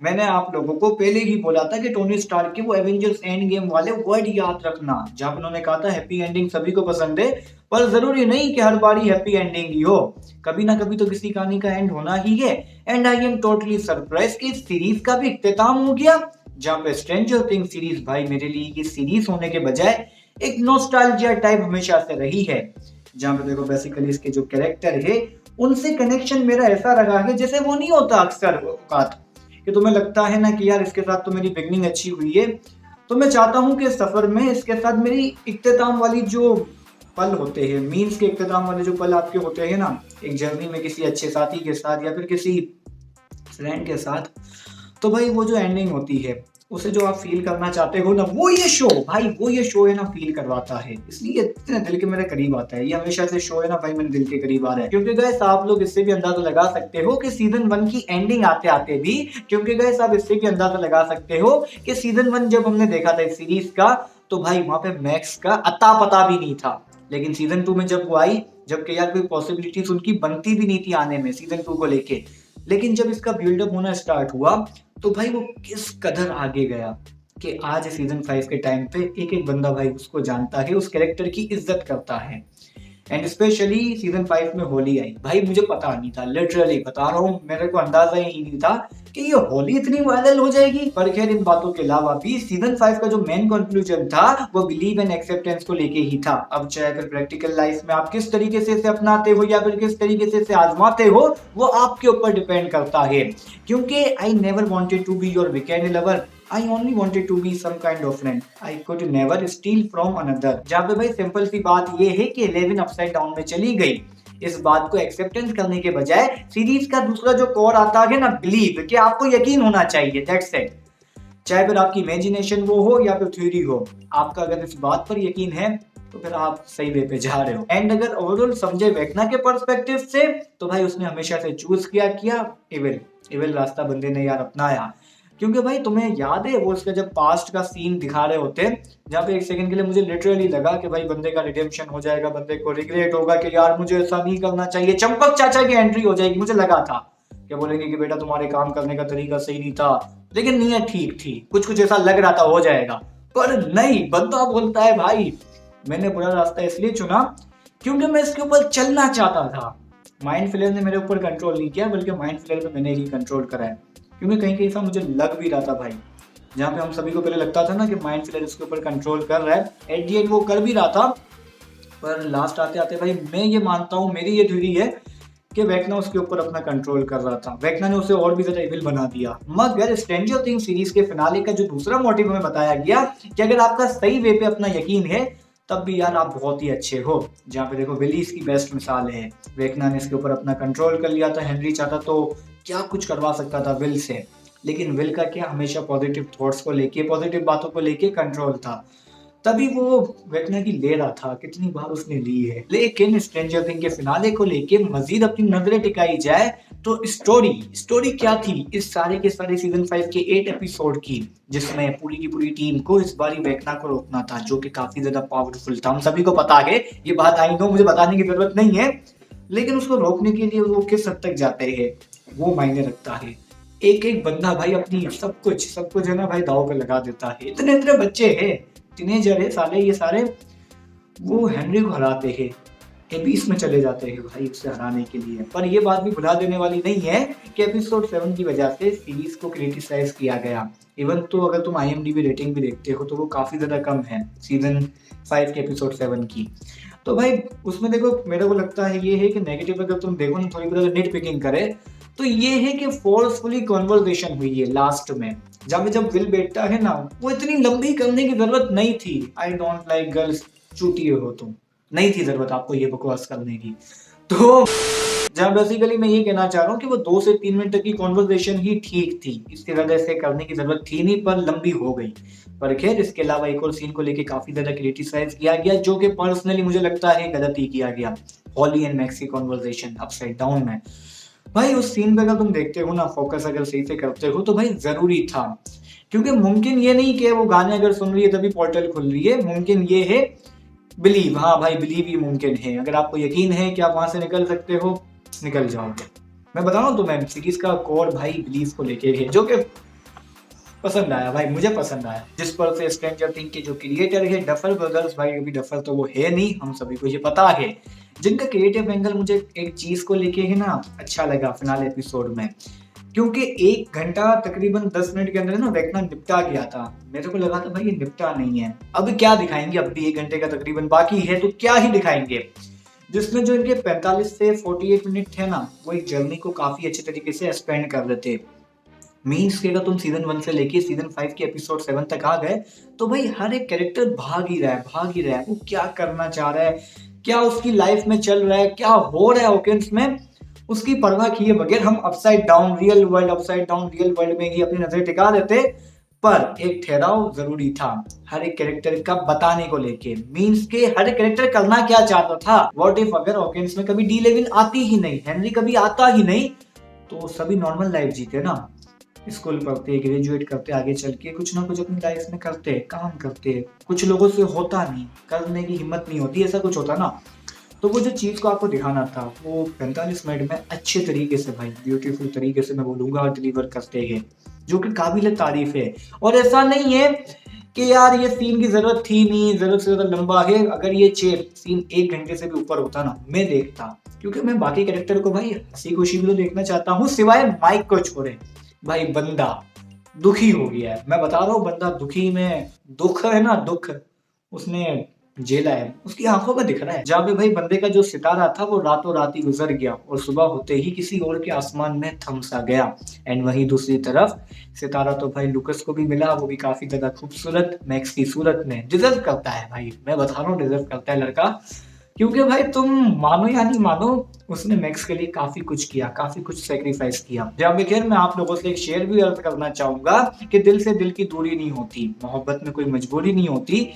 मैंने आप लोगों को पहले ही बोला था कि टोनी स्टार्क के वो एवेंजर्स एंड गेम वाले वर्ड याद रखना, जहां पे उन्होंने कहा था हैप्पी एंडिंग सभी को पसंद है, पर जरूरी नहीं कि हर बारी हैप्पी एंडिंग ही हो, कभी ना कभी तो किसी कहानी का एंड होना ही है। And I am totally surprise कि इस सीरीज का भी इख्तिताम हो गया, जहां पे स्ट्रेंजर थिंग्स सीरीज भाई मेरे लिए ये सीरीज होने के बजाय एक नोस्टैल्जिया टाइप हमेशा से रही है। जहां पे देखो बेसिकली इसके जो कैरेक्टर है उनसे कनेक्शन मेरा ऐसा रहा है जैसे वो नहीं होता अक्सर औकात कि तुम्हें लगता है ना कि यार इसके साथ तो मेरी बिगनिंग अच्छी हुई है, तो मैं चाहता हूं कि सफर में इसके साथ मेरी इख्तिताम वाली जो पल होते हैं, मीन्स के इख्तिताम वाले जो पल आपके होते हैं ना एक जर्नी में किसी अच्छे साथी के साथ या फिर किसी फ्रेंड के साथ, तो भाई वो जो एंडिंग होती है उसे जो आप फील करना चाहते हो ना, वो ये शो भाई, वो ये शो है ना फील करवाता है, इसलिए इतने दिल के मेरे करीब आता है। ये हमेशा से शो है ना भाई मेरे दिल के करीब आ रहा है, क्योंकि गाइस आप लोग इससे भी अंदाजा लगा सकते हो कि सीजन 1 की एंडिंग आते आते भी, क्योंकि गाइस आप इससे भी अंदाजा लगा सकते हो कि सीजन 1 जब हमने देखा था इस सीरीज का, तो भाई वहां पे मैक्स का अता पता भी नहीं था। लेकिन सीजन 2 में जब वो आई, जबकि यार कोई पॉसिबिलिटीज उनकी बनती भी नहीं थी आने में सीजन 2 को लेके, लेकिन जब इसका बिल्डअप होना स्टार्ट हुआ तो भाई वो किस कदर आगे गया कि आज सीजन 5 के टाइम पे एक एक बंदा भाई उसको जानता है, उस कैरेक्टर की इज्जत करता है। एंड स्पेशली सीजन 5 में होली आई, भाई मुझे पता नहीं था, लिटरली बता रहा हूँ, मेरे को अंदाजा ही नहीं था कि ये होली इतनी वायरल हो जाएगी। पर खैर इन बातों के अलावा भी सीजन 5 का जो मेन कंक्लूजन था वो बिलीव एंड एक्सेप्टेंस को लेके ही था। अब चाहे फिर प्रैक्टिकल लाइफ में आप किस तरीके से इसे अपनाते हो या फिर किस तरीके से इसे आजमाते हो, वो आपके ऊपर डिपेंड करता है। क्योंकि I never wanted to be your weekend lover, I only wanted to be some kind of friend. I could never steal from another. जहाँ पे भाई सिंपल सी बात ये है कि 11 अपसाइड डाउन में चली गई। इस बात को एक्सेप्टेंस करने के बजाय सीरीज का दूसरा जो कोर आता है ना, बिलीव, कि आपको यकीन होना चाहिए, दैट्स इट। चाहे फिर आपकी इमेजिनेशन वो हो या फिर थ्योरी हो, आपका अगर इस बात पर यकीन है तो फिर आप सही वे पे जा रहे हो। एंड अगर ओवरऑल समझे वेकना के पर्सपेक्टिव से, तो भाई उसने हमेशा से चूज किया इविल, इविल रास्ता बंदे ने यार अपनाया। क्योंकि भाई तुम्हें याद है वो उसका जब पास्ट का सीन दिखा रहे होते हैं, जहाँ पे एक सेकंड के लिए मुझे लिटरली लगा कि भाई बंदे का रिडेम्पशन हो जाएगा, बंदे को रिग्रेट होगा कि यार मुझे ऐसा नहीं करना चाहिए, चंपक चाचा की एंट्री हो जाएगी। मुझे लगा था क्या बोलेंगे कि बेटा तुम्हारे काम करने का तरीका सही नहीं था, लेकिन नीयत ठीक थी, कुछ कुछ ऐसा लग रहा था हो जाएगा, पर नहीं, बंदा बोलता है भाई मैंने बुरा रास्ता इसलिए चुना क्योंकि मैं इसके ऊपर चलना चाहता था। माइंड फ्लेयर ने मेरे ऊपर कंट्रोल नहीं किया, बल्कि माइंड फ्लेयर पे मैंने ही कंट्रोल करा है। क्योंकि कहीं कहीं ऐसा मुझे लग भी रहा था भाई, जहाँ पे हम सभी को पहले लगता था ना कि माइंड फ्लेयर इसके ऊपर कंट्रोल कर रहा है, एट दी एंड वो कर भी रहा था। पर लास्ट आते आते भाई मैं ये मानता हूँ, मेरी ये थ्योरी है कि वेकना उसके ऊपर अपना कंट्रोल कर रहा था, वेकना ने उसे और भी ज्यादा इविल बना दिया। मगर स्ट्रेंजर थिंग्स सीरीज के फिनाले का जो दूसरा मोटिव हमें बताया गया कि अगर आपका सही वे पे अपना यकीन है तब भी यार आप बहुत ही अच्छे हो। जहाँ पे देखो विली इसकी बेस्ट मिसाल है, वेकना ने इसके ऊपर अपना कंट्रोल कर लिया था, हेनरी चाहता तो क्या कुछ करवा सकता था विल से, लेकिन विल का क्या हमेशा पॉजिटिव थॉट्स को लेके, पॉजिटिव बातों को लेके कंट्रोल था, तभी वो वेकना की ले रहा था, कितनी बार उसने ली है। लेकिन स्ट्रेंजर थिंग के फिनाले को लेके मजीद अपनी नजरें टिकाई जाए तो स्टोरी क्या थी इस सारे के सारे सीजन 5 के 8 एपिसोड की, जिसमें पूरी की पूरी टीम को इस बारी वेकना को रोकना था, जो कि काफी ज्यादा पावरफुल था। हम सभी को पता है, ये बात आई नो मुझे बताने की जरूरत नहीं है, लेकिन उसको रोकने के लिए वो किस हद तक जाते हैं वो मायने रखता है। एक एक बंदा भाई अपनी सब कुछ है ना भाई दाव पे लगा देता है। इतने इतने बच्चे हैं, टीनेजर है साले ये सारे, वो हेनरी को हराते हैं, एबीस में चले जाते हैं भाई उसे हराने के लिए। पर ये बात भी भुला देने वाली नहीं है कि एपिसोड 7 की वजह से सीरीज को क्रिटिसाइज किया गया। इवन तो अगर तुम IMDb रेटिंग भी देखते हो तो वो काफी ज्यादा कम है सीजन 5 के एपिसोड 7 की। तो भाई उसमें देखो मेरे को लगता है ये है कि नेगेटिव अगर तुम देखो ना, थोड़ी बहुत नेट पिकिंग करे तो ये है कि फोर्सफुली कन्वर्सेशन हुई है लास्ट में, जब विल बैठता है ना, वो इतनी लंबी करने की जरूरत नहीं थी। आई डोंट लाइक गर्ल्स, चूतिए हो तुम, नहीं थी जरूरत आपको ये बकवास करने की। तो जहाँ बेसिकली मैं ये कहना चाह रहा हूँ कि वो 2 से 3 मिनट तक की कॉन्वर्सेशन ही ठीक थी, इसके वजह से करने की जरूरत थी नहीं, पर लंबी हो गई। पर खैर इसके अलावा एक और सीन को लेके काफी ज्यादा क्रिटिसाइज किया गया, जो कि पर्सनली मुझे लगता है गलत ही किया गया। हॉली एंड मैक्स की कॉन्वर्सेशन अपसाइड डाउन में भाई, उस सीन पे अगर तुम देखते हो ना, फोकस अगर सही से करते हो तो भाई जरूरी था। क्योंकि मुमकिन ये नहीं कि वो गाने अगर सुन रही है तभी पोर्टल खुल रही है, मुमकिन ये है बिलीव, हाँ भाई बिलीव ही मुमकिन है। अगर आपको यकीन है कि आप वहां से निकल सकते हो, निकल जाओगे। मैं बता रहा हूँ तुम्हें, सीरीज का कोर भाई बिलीव को लेके है, जो कि पसंद आया भाई, मुझे पसंद आया। जिस पर से स्ट्रेंजर थिंग के जो क्रिएटर है डफर ब्रदर्स, भाई अभी डफर तो वो है नहीं, हम सभी को ये पता है। जिनका क्रिएटिव एंगल मुझे एक चीज को लेके है ना अच्छा लगा फिनाल एपिसोड में, क्योंकि 1 घंटा तकरीबन 10 मिनट के अंदर ना वेक्ना निपटा गया था। मेरे को लगा था भाई ये निपटा नहीं है, अब क्या दिखाएंगे, अब भी 1 घंटे का तकरीबन बाकी है तो क्या ही दिखाएंगे। जिसमें जो इनके 45 से 48 मिनट थे ना, वो एक जर्नी को काफी अच्छे तरीके से स्पेंड कर देते। मीन्स कि अगर तुम सीजन 1 से लेके सीजन 5 के एपिसोड 7 तक आ गए तो भाई हर एक कैरेक्टर भाग ही रहा है, भाग ही रहा है, वो क्या करना चाह रहा है, क्या उसकी लाइफ में चल रहा है, क्या हो रहा है ओकेन्स में, उसकी परवाह किए बगैर हम अपसाइड डाउन रियल वर्ल्ड में ही अपनी नजर टिका देते। पर एक ठहराव जरूरी था हर एक कैरेक्टर का बताने को लेके। मींस के हर एक कैरेक्टर करना क्या चाहता था। व्हाट इफ अगर ऑकेंस में कभी डी लेविन आती ही नहीं, हेनरी कभी आता ही नहीं, तो सभी नॉर्मल लाइफ जीते ना, स्कूल पढ़ते, ग्रेजुएट करते, आगे चल के कुछ ना कुछ अपनी लाइफ में करते, काम करते। कुछ लोगों से होता नहीं, करने की हिम्मत नहीं होती, ऐसा कुछ होता ना। तो वो जो चीज को आपको दिखाना था वो 45 मिनट में अच्छे तरीके से भाई ब्यूटीफुल तरीके से मैं बोलूंगा डिलीवर करते हैं, जो कि काबिल तारीफ है। और ऐसा नहीं है कि यार ये सीन की जरूरत थी नहीं, जरूरत से ज्यादा लंबा है। अगर ये सीन 1 घंटे से भी ऊपर होता ना, मैं देखता, क्योंकि मैं बाकी कैरेक्टर को भाई हंसी खुशी भी तो देखना चाहता हूँ, सिवाय माइक को छोड़े। भाई बंदा दुखी हो गया है, मैं बता रहा हूँ, बंदा दुखी में दुख है ना, दुख उसने झेला है, उसकी आंखों में दिख रहा है। जहाँ पे भाई बंदे का जो सितारा था वो रातों रात ही गुजर गया और सुबह होते ही किसी और के आसमान में थम सा गया। एंड वहीं दूसरी तरफ सितारा तो भाई लुकस को भी मिला, वो भी काफी ज्यादा खूबसूरत मैक्स की सूरत में। डिजर्व करता है भाई, मैं बता रहा हूँ डिजर्व करता है लड़का, क्योंकि भाई तुम मानो या नहीं मानो, उसने मैक्स के लिए काफी कुछ किया, काफी कुछ सेक्रीफाइस किया। जब खैर मैं आप लोगों से एक शेयर भी अर्ज करना चाहूंगा कि दिल से दिल की दूरी नहीं होती, मोहब्बत में कोई मजबूरी नहीं होती,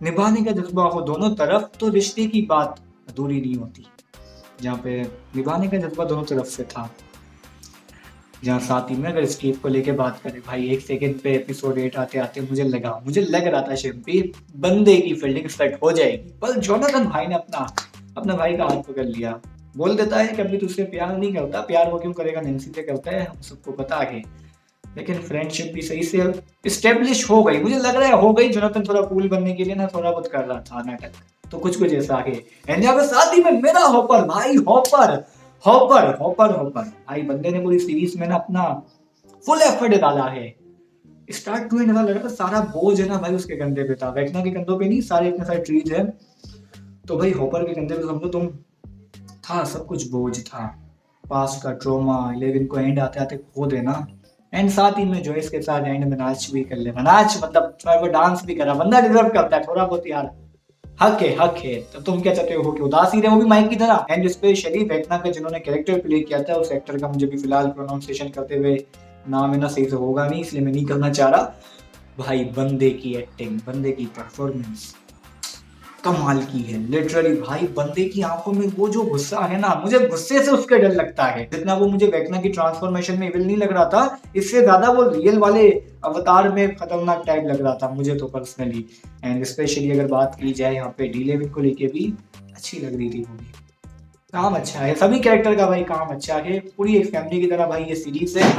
निभाने का जज्बा हो दोनों तरफ तो रिश्ते की बात अधूरी नहीं होती। जहाँ पे निभाने का जज्बा दोनों तरफ से था, जहाँ साथ ही में अगर स्केप को लेके बात करें भाई, 1 सेकंड पे एपिसोड 8 आते आते मुझे लग रहा था शिम्पी बंदे की फील्डिंग सेट हो जाएगी, पर जोनाथन भाई ने अपना भाई का हाथ पकड़ लिया। बोल देता है कि अभी तुझसे प्यार नहीं करता, प्यार वो क्यों करेगा, नैन्सी से करता है, हम सबको पता है। लेकिन फ्रेंडशिप भी सही से इस्टेब्लिश हो गई, मुझे लग रहा है हो गई। जोनाथन थोड़ा कूल बनने के लिए ना थोड़ा बहुत कर रहा था नाटक, तो कुछ ऐसा है। एंड यहाँ पे साथ ही में मेरा हॉपर भाई, हॉपर भाई, बंदे ने पूरी सीरीज में ना अपना फुल एफर्ट डाला है। स्टार्ट टू एंड ऐसा लगा था सारा बोझ है ना भाई उसके कंधे पे था, वेक्ना के कंधों पे नहीं, सारे इतने सारे ट्रीज है, तो भाई हॉपर के कंधे पे समझो तुम था, सब कुछ बोझ था, पास्ट का ट्रोमा, 11 को एंड आते आते खो देना। एंड साथ ही में जॉयस के साथ एंड में नाच भी कर लेना, नाच मतलब थोड़ा बहुत डांस भी करा, बंदा डिजर्व करता है थोड़ा बहुत यार, हक है। तो तुम क्या चाहते हो कि उदास ही रहे, वो भी माइक की तरह। एंड स्पेशली वेक्ना का जिन्होंने कैरेक्टर प्ले किया था, उस एक्टर का मुझे भी फिलहाल प्रोनाउंसिएशन करते हुए नाम है ना सही से होगा नहीं, इसलिए मैं नहीं करना चाह रहा। भाई बंदे की एक्टिंग, बंदे की परफॉर्मेंस कमाल की है लिटरली भाई। बंदे की आंखों में वो जो गुस्सा है ना, मुझे गुस्से से उसका डर लगता है। जितना वो मुझे वेक्ना की ट्रांसफॉर्मेशन में इविल नहीं लग रहा था, इससे ज्यादा वो रियल वाले अवतार में खतरनाक टाइप लग रहा था मुझे तो पर्सनली। एंड स्पेशली अगर बात की जाए यहाँ पे डी लेविन को लेके भी अच्छी लग रही थी मूवी, काम अच्छा है, सभी कैरेक्टर का भाई काम अच्छा है, पूरी एक फैमिली की तरह भाई ये सीरीज है।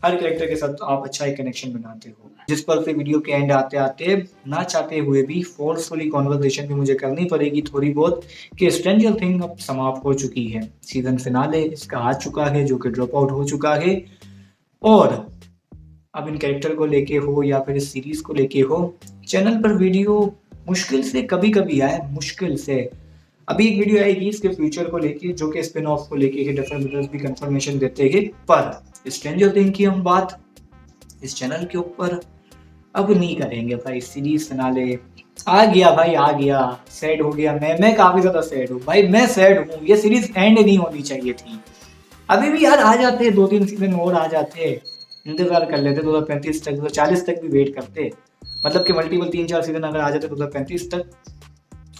हर कैरेक्टर के साथ आप अच्छा एक कनेक्शन बनाते हो। जिस पर से वीडियो के एंड आते आते ना चाहते हुए भी फोर्सफुली कॉन्वर्सेशन भी मुझे करनी पड़ेगी थोड़ी बहुत, कि स्ट्रेंजर थिंग अब समाप्त हो चुकी है, सीजन फिनाले इसका आ चुका है जो कि ड्रॉप आउट हो चुका है। और अब इन कैरेक्टर को लेके हो या फिर इस सीरीज को लेके हो, चैनल पर वीडियो मुश्किल से कभी कभी आए, मुश्किल से। अभी एक वीडियो आएगी इसके फ्यूचर को लेके, जो कि स्पिन ऑफ को लेके डफर ब्रदर्स भी कंफर्मेशन देते हैं, पर स्ट्रेंजर थिंग की हम बात इस चैनल के ऊपर अब नहीं करेंगे भाई। सीरीज फिनाले आ गया भाई, आ गया, सैड हो गया, मैं काफी ज्यादा सैड हूँ भाई, मैं सैड हूँ, ये सीरीज एंड नहीं होनी चाहिए थी। अभी भी यार आ जाते 2-3 सीजन और आ जाते, इंतजार कर लेते 2035 तक, 2040 तक भी वेट करते, मतलब कि मल्टीपल 3-4 सीजन अगर आ जाते 2035 तक,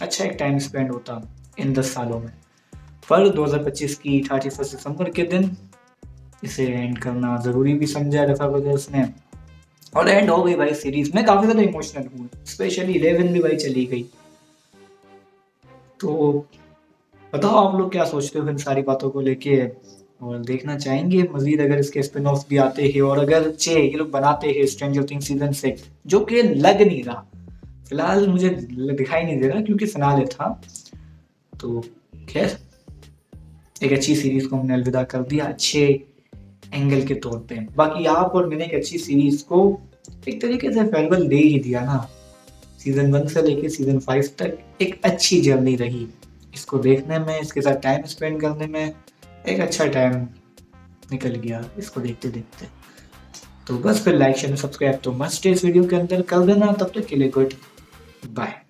अच्छा एक टाइम स्पेंड होता इन 10 सालों में। पर 2025 की 31 दिसंबर के दिन इसे एंड करना जरूरी भी समझा रफा ब्रदर्स ने, और एंड हो गई भाई सीरीज। मैं काफी ज्यादा इमोशनल हूँ, स्पेशली 11 भी भाई चली गई। तो बताओ आप लोग क्या सोचते हो इन सारी बातों को लेके, और देखना चाहेंगे मजीद अगर इसके स्पिन ऑफ भी आते हैं, और अगर ये लोग बनाते हैं स्ट्रेंजर थिंग्स सीजन 6, जो कि लग नहीं रहा फिलहाल, मुझे दिखाई नहीं दे रहा क्योंकि फिनाले था। तो खैर एक अच्छी सीरीज को हमने अलविदा कर दिया अच्छे एंगल के तौर पे। बाकी आप और मैंने एक अच्छी सीरीज को एक तरीके से फेयरवेल दे ही दिया ना। सीजन 1 से लेके सीजन 5 तक एक अच्छी जर्नी रही, इसको देखने में, इसके साथ टाइम स्पेंड करने में एक अच्छा टाइम निकल गया इसको देखते देखते। तो बस फिर लाइक शेयर सब्सक्राइब तो मस्ट इस वीडियो के अंदर कर देना। तब तक के लिए गुड बाय।